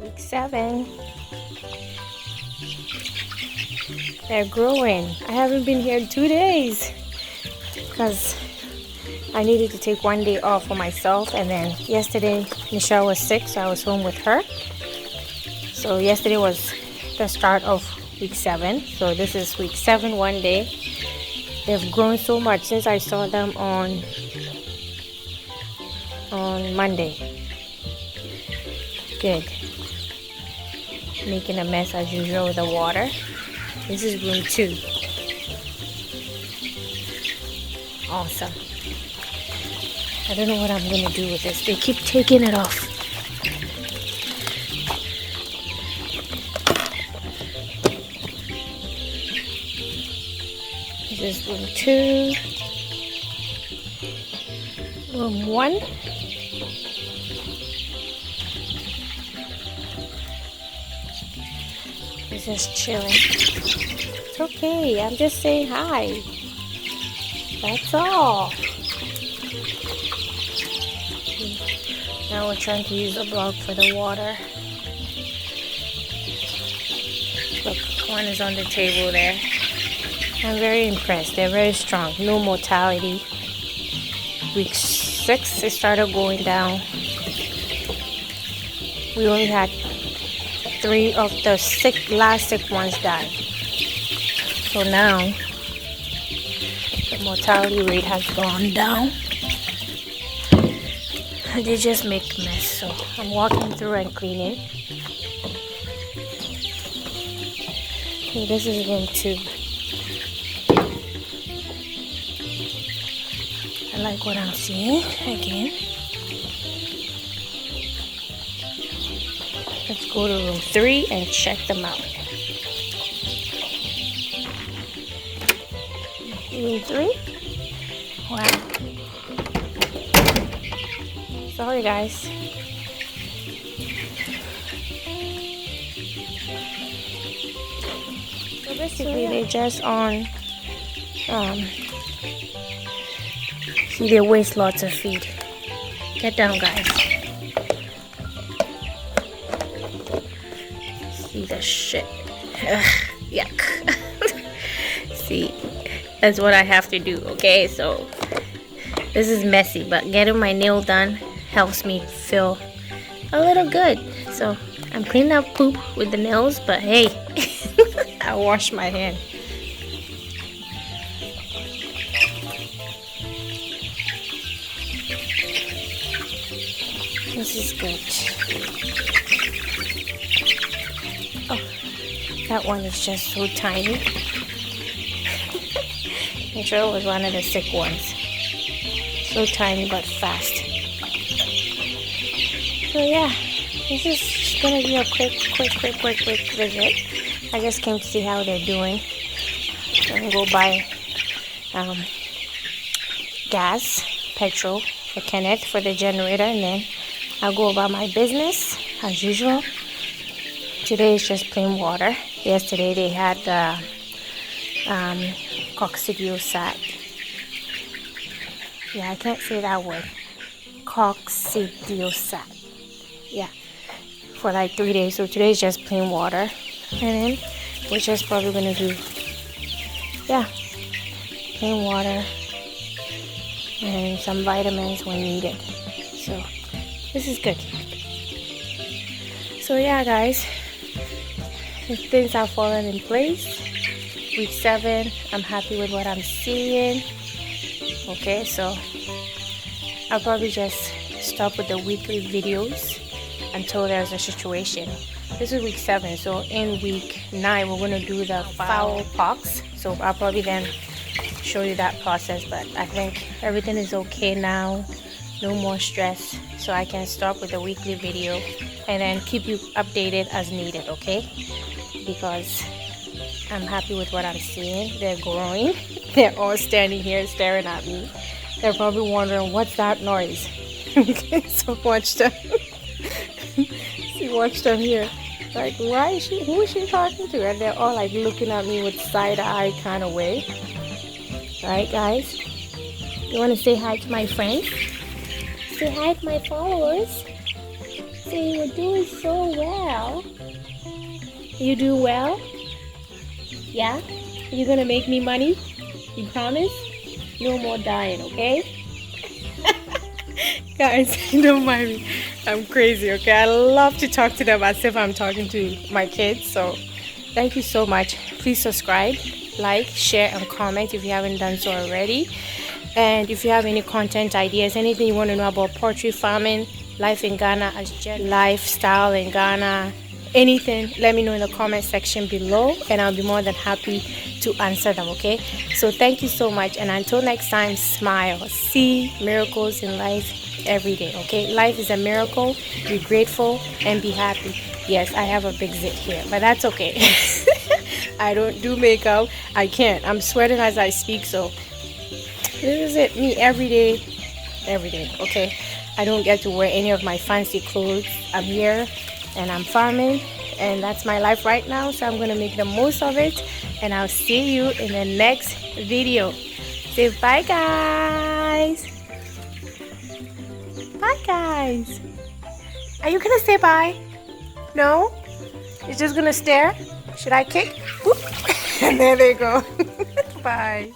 Week 7. They're growing. I haven't been here 2 days because I needed to take 1 day off for myself, and then yesterday Michelle was sick, so I was home with her. So yesterday was the start of week 7. So this is week 7, 1 day. They've grown so much since I saw them on Monday. Good. Making a mess as usual with the water. This is room 2. Awesome. I don't know what I'm gonna do with this. They keep taking it off. This is room 2. Room 1. He's just chilling. It's okay. I'm just saying hi. That's all. Now we're trying to use a block for the water. Look, one is on the table there. I'm very impressed. They're very strong. No mortality. Week 6, it started going down. We only had 3 of the last sick ones died. So now the mortality rate has gone down. They just make a mess, so I'm walking through and cleaning. Okay, this is room 2. I like what I'm seeing again. Let's go to room 3 and check them out. Room 3? Wow. Sorry guys. So basically they're just on see, they waste lots of feed. Get down guys. See the shit. Ugh, yuck. See, that's what I have to do, okay? So this is messy, but getting my nail done helps me feel a little good. So I'm cleaning up poop with the nails, but hey, I wash my hand. This is good. Oh, that one is just so tiny. Mitchell was one of the sick ones. So tiny but fast. So yeah, this is gonna be a quick visit. I just came to see how they're doing. So I'm gonna go buy gas, petrol for Kenneth for the generator, and then I'll go about my business as usual. Today is just plain water. Yesterday they had the coccidiosat. Yeah, I can't say that word. Coccidiosat. Yeah, for like 3 days. So today is just plain water, and then we're just probably gonna do, yeah, plain water and some vitamins when needed. So this is good. So yeah guys, things have fallen in place. Week 7, I'm happy with what I'm seeing. Okay, so I'll probably just stop with the weekly videos until there's a situation. This is week 7, so in week 9 we're going to do the fowl pox. So I'll probably then show you that process, but I think everything is okay now. No more stress, so I can stop with the weekly video and then keep you updated as needed, okay? Because I'm happy with what I'm seeing. They're growing. They're all standing here staring at me. They're probably wondering, what's that noise? Okay, so watch them. See, watch them here. Like, why is she, who is she talking to? And they're all like looking at me with side eye kind of way. Alright, guys. You want to say hi to my friends? Say hi to my followers. Say you're doing so well. You do well? Yeah? You're gonna make me money? You promise? No more dying, okay? Guys, don't mind me. I'm crazy, okay? I love to talk to them as if I'm talking to my kids. So thank you so much. Please subscribe, like, share, and comment if you haven't done so already. And if you have any content ideas, anything you want to know about poultry farming, life in Ghana, lifestyle in Ghana, anything, let me know in the comment section below, and I'll be more than happy to answer them, okay? So thank you so much, and until next time, smile. See miracles in life every day, okay? Life is a miracle. Be grateful and be happy. Yes, I have a big zit here, but that's okay. I don't do makeup. I can't. I'm sweating as I speak, so this is it. Me every day, okay? I don't get to wear any of my fancy clothes. I'm here and I'm farming, and that's my life right now, so I'm gonna make the most of it, and I'll see you in the next video. Say bye, guys. Bye, guys. Are you gonna say bye? No? You're just gonna stare? Should I kick? And there they go. Bye.